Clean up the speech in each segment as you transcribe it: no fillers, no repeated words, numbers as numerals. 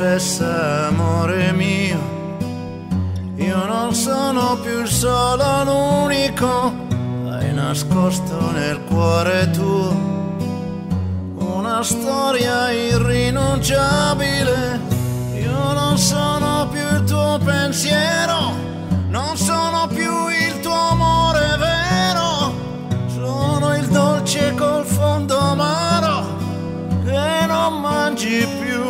confessa, amore mio, io non sono più il solo, l'unico. Hai nascosto nel cuore tuo una storia irrinunciabile. Io non sono più il tuo pensiero, non sono più il tuo amore vero. Sono il dolce col fondo amaro che non mangi più.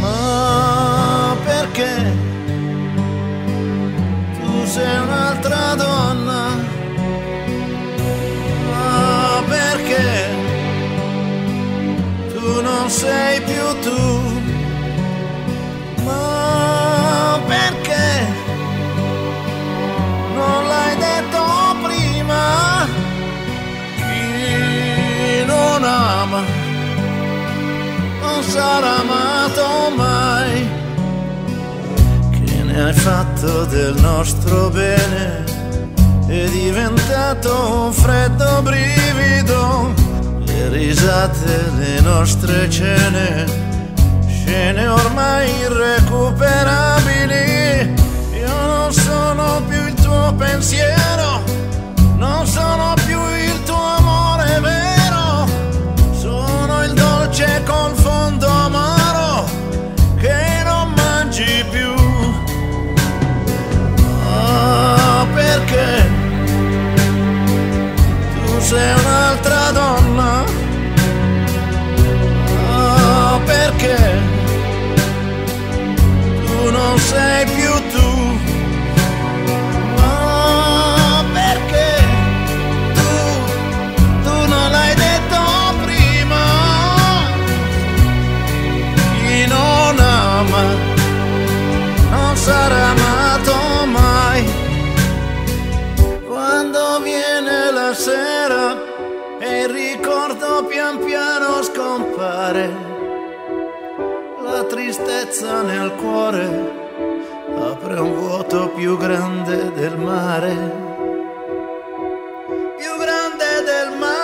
Ma perché tu sei un'altra donna? Ma perché tu non sei più tu? Ma perché non l'hai detto prima? Chi non ama non sarà amato mai. Che ne hai fatto del nostro bene? È diventato un freddo brivido. Le risate, le nostre cene, scene ormai irrecuperabili. Io non sono più il tuo pensiero, non sono più il tuo amore vero. Sono il dolce col fondo amaro che non mangi più. Ah, perché tu sei un'altra donna? Ah, perché tu non sei più tu? Ah, perché tu non l'hai detto prima? Chi non ama non sarà amato mai. Quando viene la sera e il ricordo pian piano scompare, la tristezza nel cuore apre un vuoto più grande del mare, più grande del mare.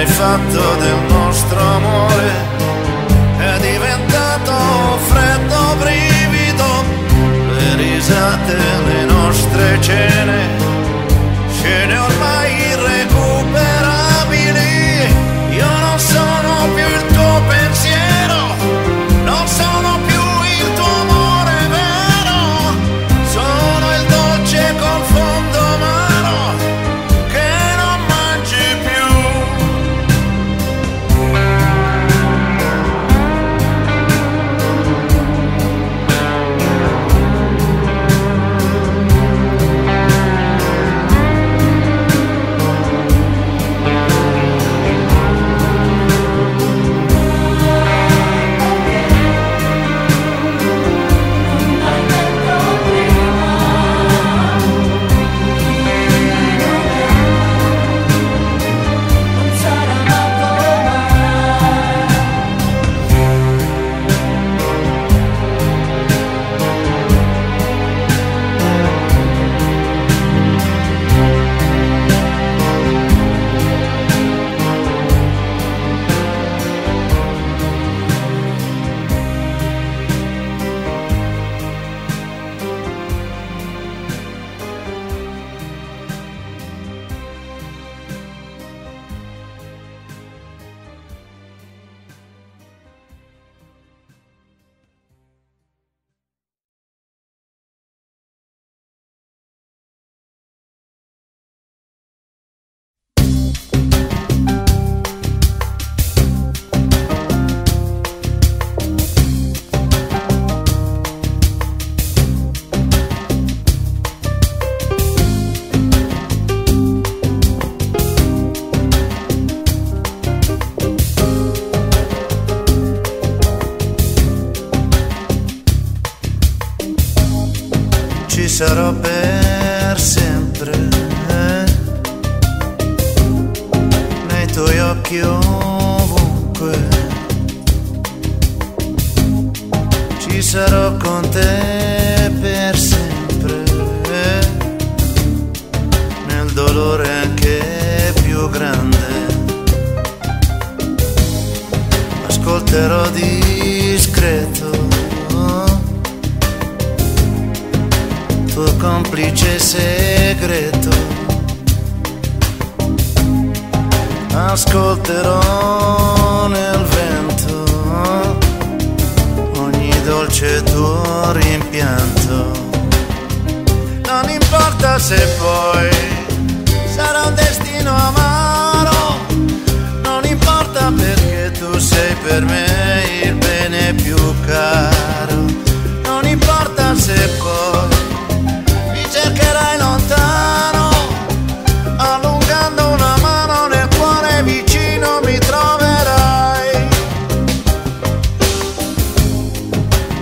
Fatto del nostro amore è diventato un freddo brivido. Le risate, le nostre cene, scene ormai irrecuperabili. Io non sono più il tuo pensiero, non sono più il tuo amore vero. Sono il dolce col fondo amaro che non mangi più. cerchi ovunque, ci sarò con te per sempre, nel dolore anche più grande. Ascolterò discreto tuo complice segreto, ascolterò nel vento ogni dolce tuo rimpianto. Non importa se poi sarà un destino amaro, non importa perché tu sei per me il bene più caro. Non importa se poi mi cercherai lontano, allungando una mano nel cuore vicino mi troverai.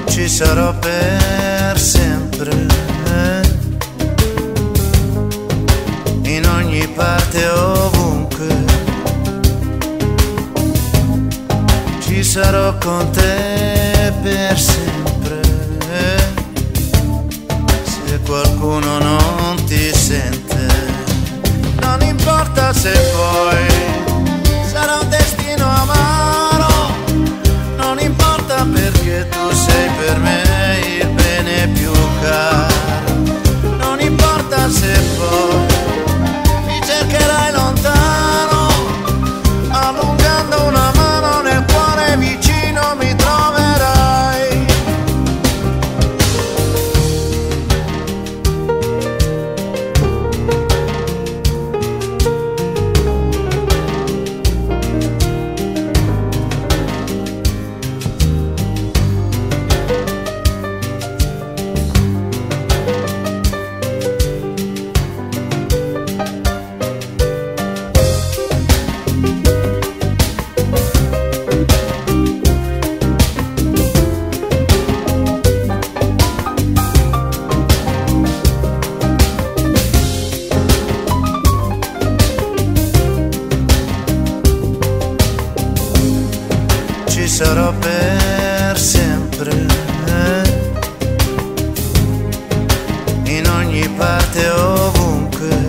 Ci sarò per sempre, in ogni parte ovunque, ci sarò con te per sempre. Se qualcuno non ti sente, non importa se poi sarà un destino amaro, non importa perché tu sei per me il bene più caro. Non importa se poi mi cercherai lontano, allungando una mano nel cuore vicino mi troverai. Ci sarò per sempre, in ogni parte ovunque,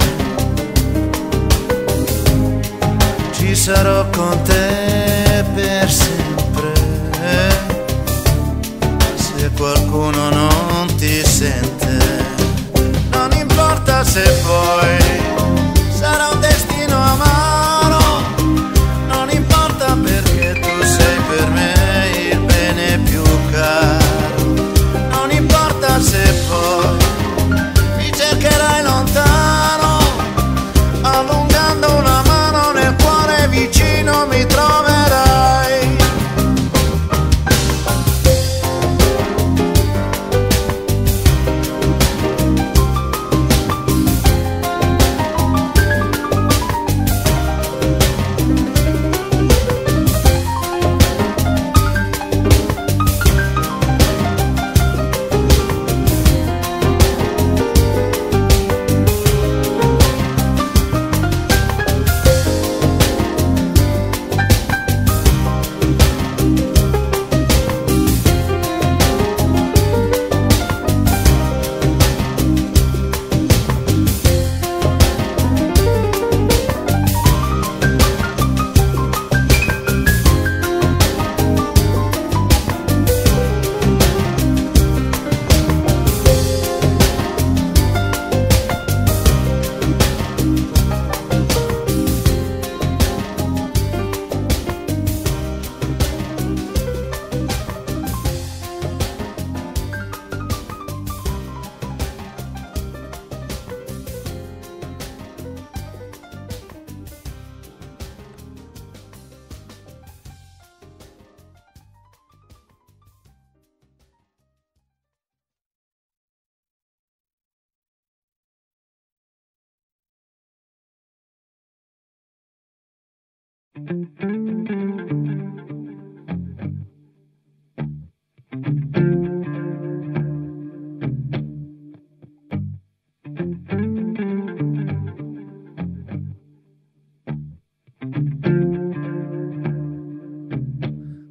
ci sarò con te per sempre. Se qualcuno non ti sente, non importa se poi sarà un destino amaro, non importa perché tu sei per me il bene più caro. Non importa se poi mi cercherai lontano, allungando una mano nel cuore vicino mi troverai.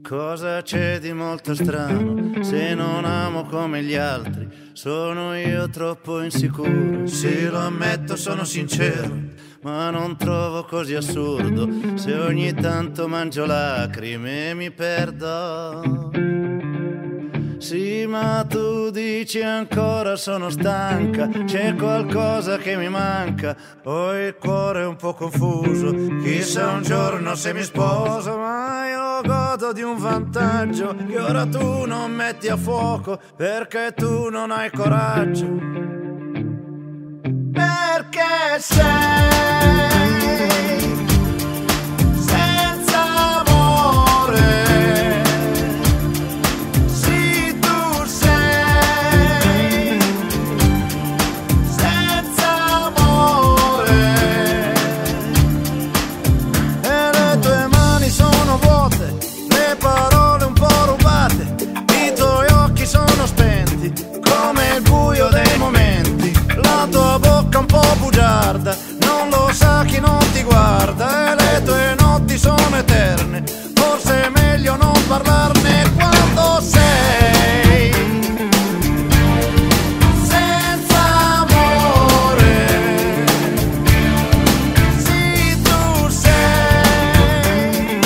Cosa c'è di molto strano se non amo come gli altri? Sono io troppo insicuro, sì lo ammetto, sono sincero, ma non trovo così assurdo se ogni tanto mangio lacrime e mi perdo. Sì, ma tu dici ancora sono stanca, c'è qualcosa che mi manca, ho il cuore un po' confuso, chissà un giorno se mi sposo, ma io godo di un vantaggio che ora tu non metti a fuoco, perché tu non hai coraggio, perché sei senza amore. Un po' bugiarda, non lo sa chi non ti guarda, e le tue notti sono eterne, forse è meglio non parlarne quando sei senza amore. Sì, tu sei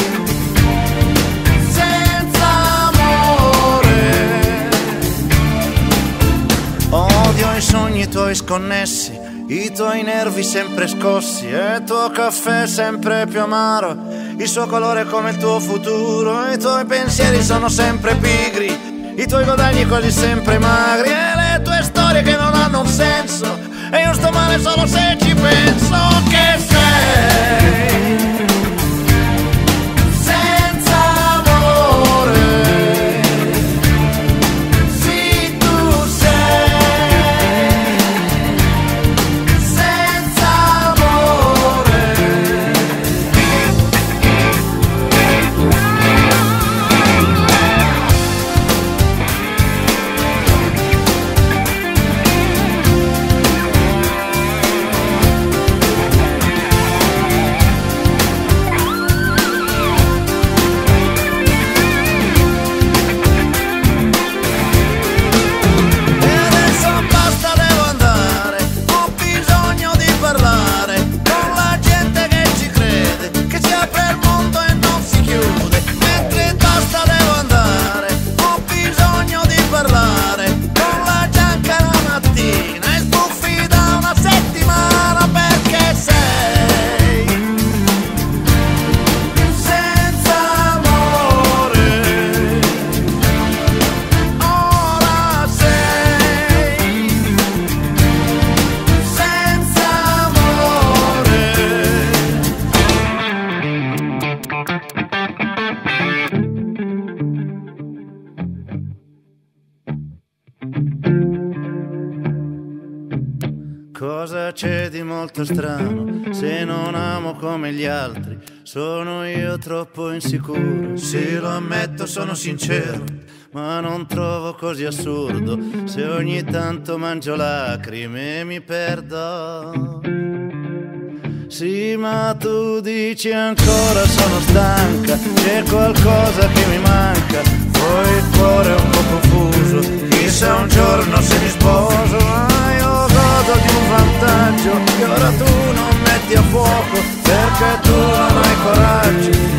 senza amore. Odio i sogni tuoi sconnessi, i tuoi nervi sempre scossi e il tuo caffè sempre più amaro, il suo colore come il tuo futuro, i tuoi pensieri sono sempre pigri, i tuoi guadagni quasi sempre magri e le tue storie che non hanno un senso, e io sto male solo se ci penso che sei senza amore. Sì, tu sei cosa c'è di molto strano se non amo come gli altri? Sono io troppo insicuro, sì lo ammetto, sono sincero, ma non trovo così assurdo se ogni tanto mangio lacrime e mi perdo. Sì, ma tu dici ancora sono stanca, c'è qualcosa che mi manca, poi il cuore è un po' confuso, chissà un giorno se mi sposo, ma io godo di un vantaggio che ora tu non metti a fuoco, perché tu non hai coraggio.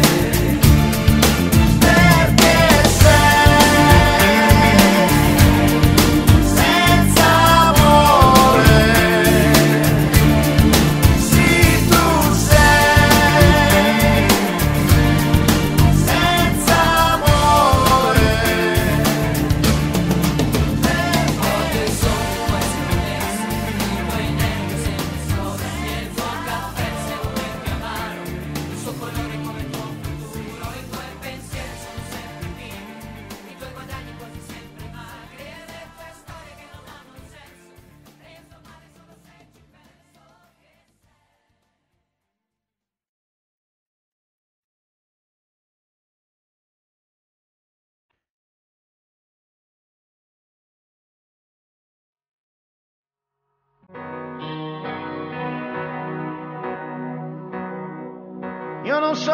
Io non so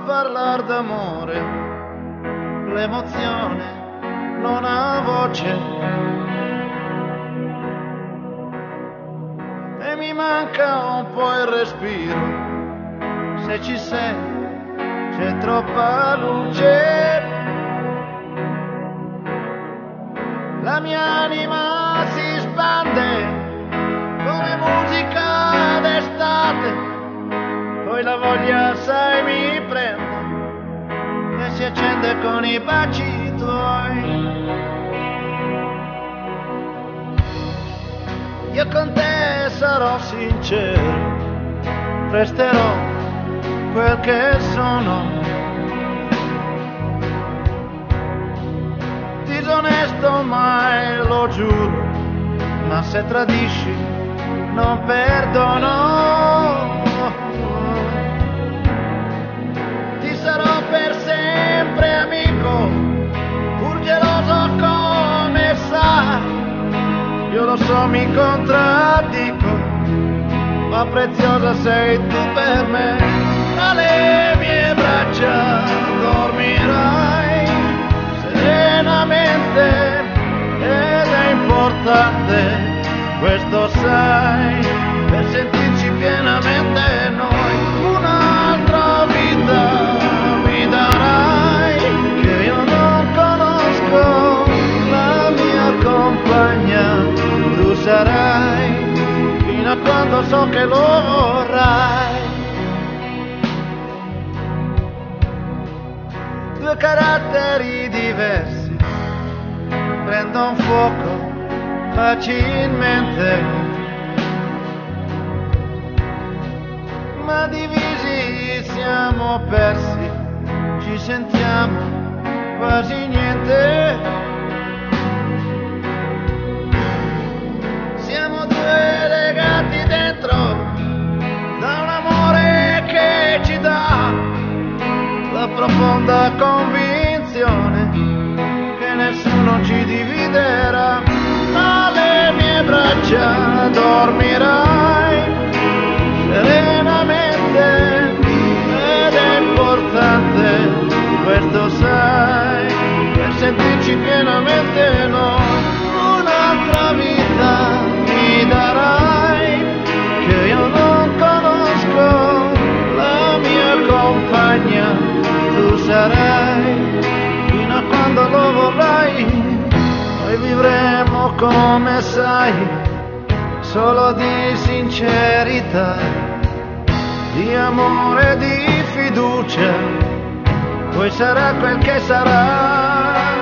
parlare d'amore, l'emozione non ha voce e mi manca un po' il respiro. Se ci sei c'è troppa luce, la mia anima si spande come musica d'estate, poi la voglia sai mi prende e si accende con i baci tuoi. Io con te sarò sincero, resterò quel che sono, disonesto mai lo giuro, ma se tradisci non perdono. Ti sarò per sempre amico, pur geloso come sai. Io lo so, mi contraddico, ma preziosa sei tu per me. Tra le mie braccia dormirai serenamente ed è importante, questo sai, per sentirci pienamente noi. Un'altra vita mi darai che io non conosco, la mia compagna tu sarai fino a quando so che lo vorrai. Due caratteri diversi prendono fuoco facilmente, ma divisi siamo persi, ci sentiamo quasi niente. Siamo due legati dentro da un amore che ci dà la profonda convinzione che nessuno ci dividerà. Alle mie braccia dormirai serenamente ed è importante, questo sai, per sentirci pienamente noi. Un'altra vita mi darai che io non conosco, la mia compagna tu sarai fino a quando lo vorrai. Noi vivremo come sai, solo di sincerità, di amore, di fiducia, poi sarà quel che sarà.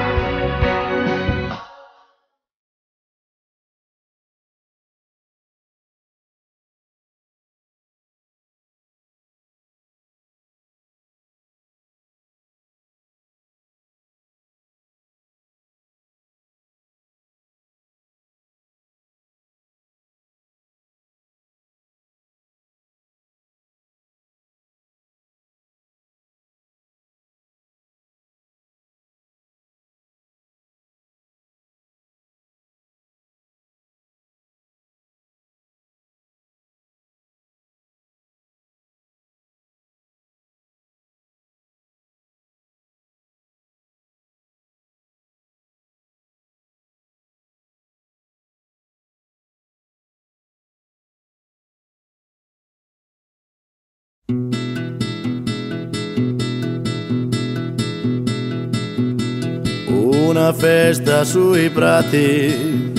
Una festa sui prati,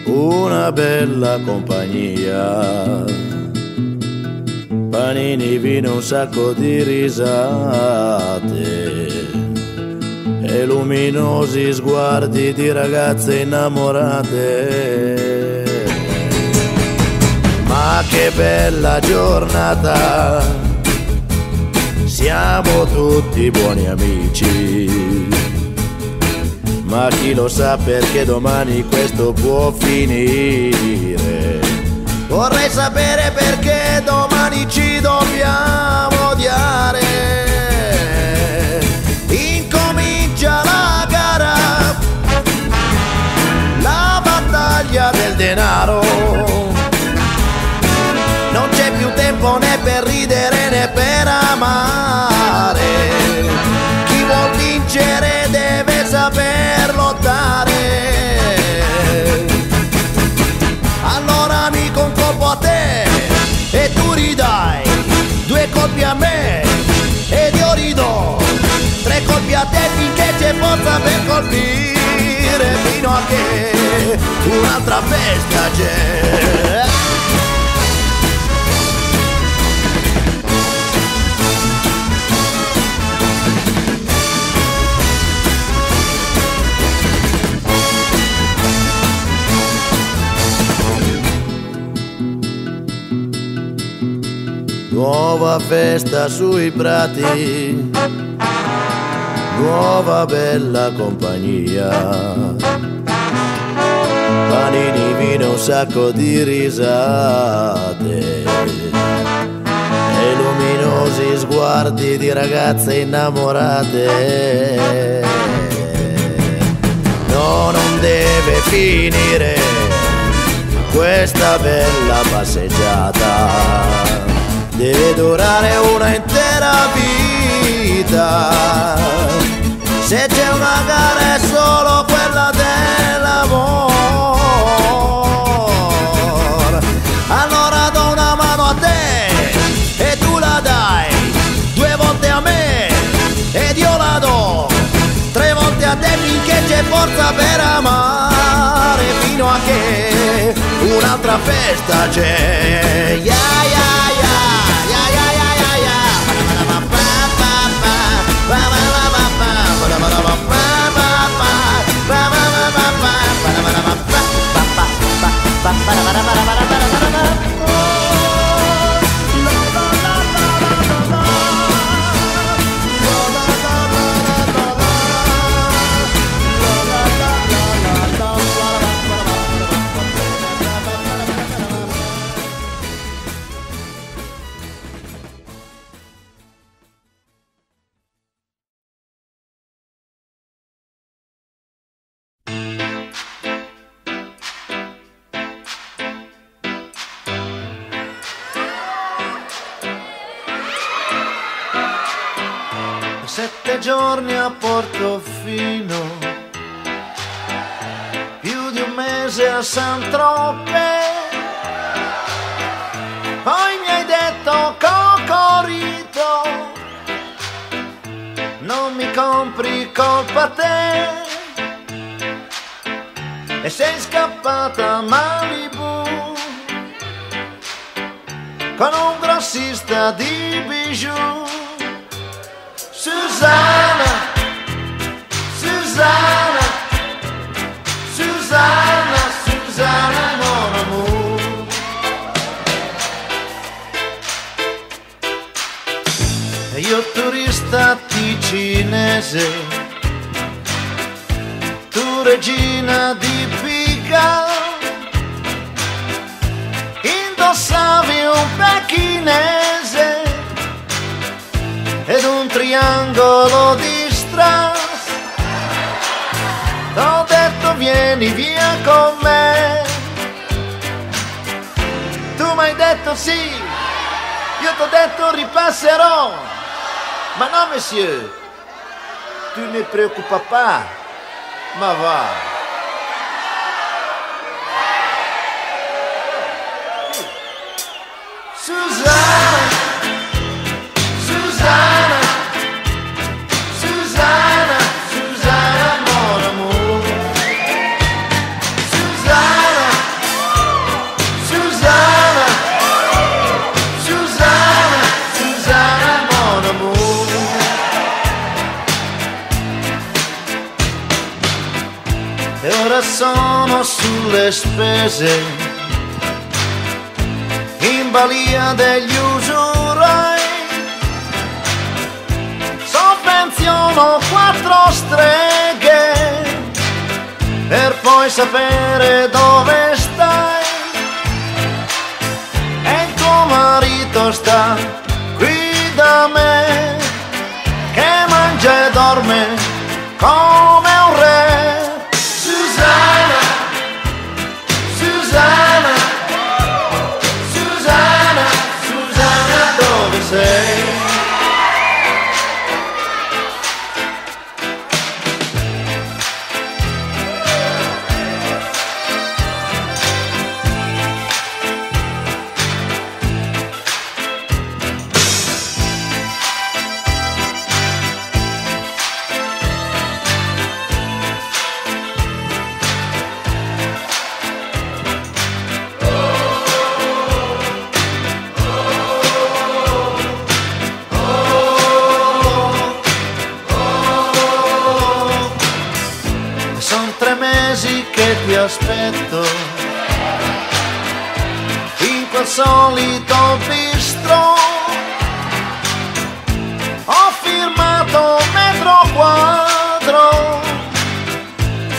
una bella compagnia, panini, vino, un sacco di risate e luminosi sguardi di ragazze innamorate. Ma che bella giornata, siamo tutti buoni amici, ma chi lo sa perché domani questo può finire. Vorrei sapere perché domani ci dobbiamo odiare. Incomincia la gara, la battaglia del denaro. Non c'è più tempo né per ridere né per amare. Chi vuol dire c'è forza per colpire fino a che un'altra festa c'è. Nuova festa sui prati, nuova bella compagnia, panini, vino, un sacco di risate e luminosi sguardi di ragazze innamorate. No, non deve finire questa bella passeggiata, deve durare una intera vita. Se c'è una gara è solo quella dell'amor. Allora do una mano a te e tu la dai, 2 volte a me ed io la do, 3 volte a te finché c'è forza per amare fino a che un'altra festa c'è. Yeah, yeah. Sette giorni a Portofino, più di un mese a Saint-Tropez, poi mi hai detto Cocorito, non mi compri, colpa te, e sei scappata a Malibu con un grossista di bijou. Susanna, Susanna, Susanna, Susanna, mon amour. E io turista ticinese, tu regina di Pica, indossavi un pechinese ed un triangolo di strass. T'ho detto vieni via con me, tu m'hai detto sì, io t'ho detto ripasserò, ma no monsieur, tu ne preoccupa pas, ma va. Susanna, Susanna, Susanna, Susanna, mon amour. Susanna, Susanna, Susanna, Susanna, mon amour. E ora sono sulle spese, in balia degli usurai, sovvenziono 4 streghe per poi sapere dove stai, e il tuo marito sta qui da me, che mangia e dorme come un re. Susanna, Susanna, Susanna, Susanna, dove sei? aspetto in quel solito bistro. Ho firmato metro quadro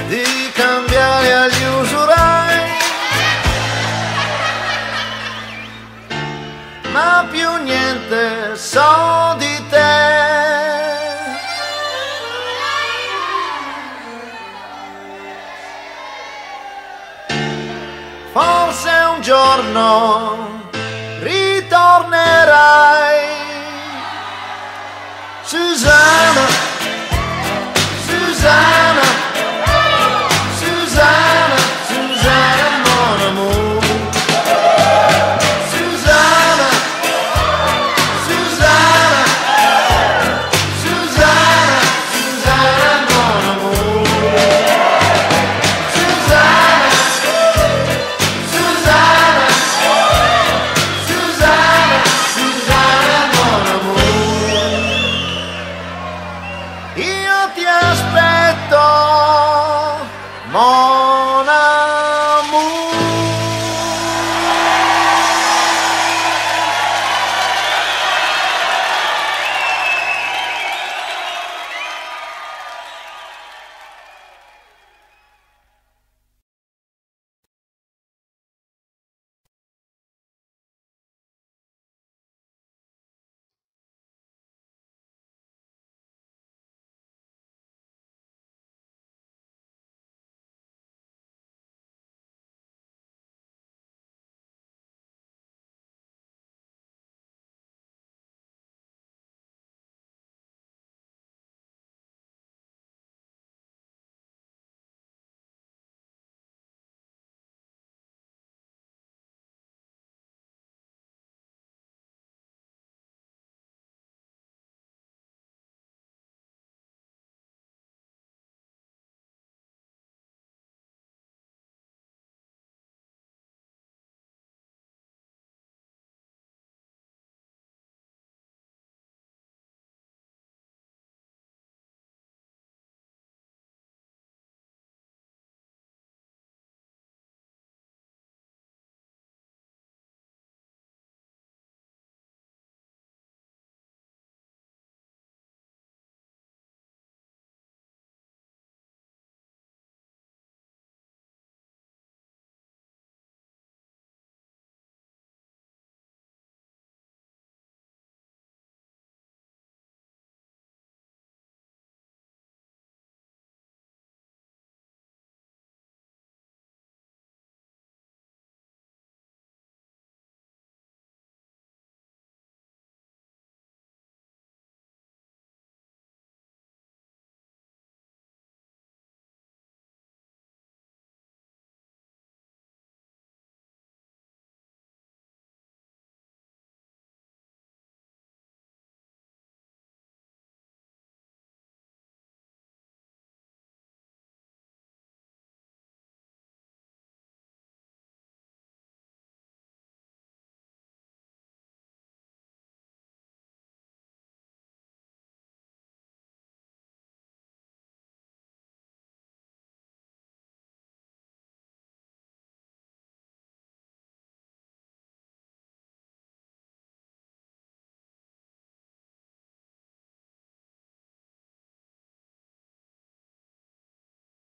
di cambiare agli usurai, ma più niente so di te. Forse un giorno